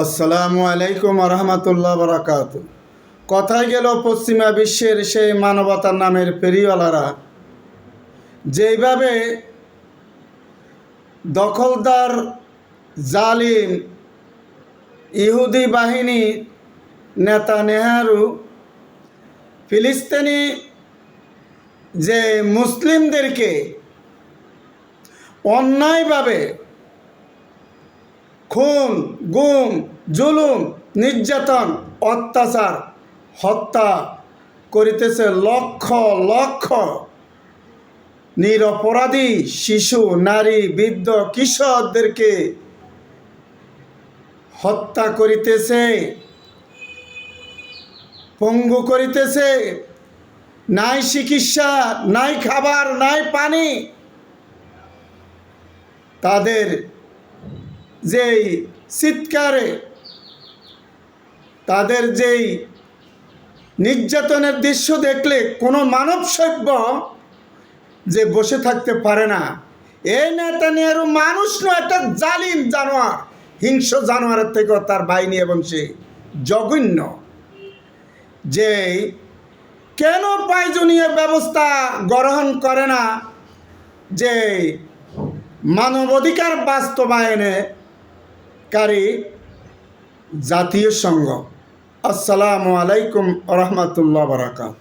আসসালামু আলাইকুম রহমতুল্লাহ বরাকাত। কথায় গেল পশ্চিমা বিশ্বের সেই মানবতার নামের ফেরিওয়ালারা যেইভাবে দখলদার জালিম ইহুদি বাহিনী নেতানিয়াহু ফিলিস্তিনি যে মুসলিমদেরকে অন্যায়ভাবে খুন গুম জুলুম নির্যাতন অত্যাচার হত্যা করিতেছে, লক্ষ লক্ষ নিরপরাধী শিশু নারী বৃদ্ধ কিশোরদেরকে হত্যা করিতেছে, পঙ্গু করিতেছে, নাই চিকিৎসা নাই খাবার নাই পানি। তাদের যেই চিৎকারে তাদের যেই নির্যাতনের দৃশ্য দেখলে কোনো মানব সভ্য যে বসে থাকতে পারে না। এই নেতানিয়াহু মানুষ নয়, একটা জালিম জানোয়ার, হিংস্র জানোয়ারের থেকেও তার বাহিনী এবং সে জঘন্য। যে কেন প্রয়োজনীয় ব্যবস্থা গ্রহণ করে না যে মানবাধিকার বাস্তবায়নকারী জাতীয় সংঘ। আসসালামু আলাইকুম রহমতুল্লাহ বরাকাত।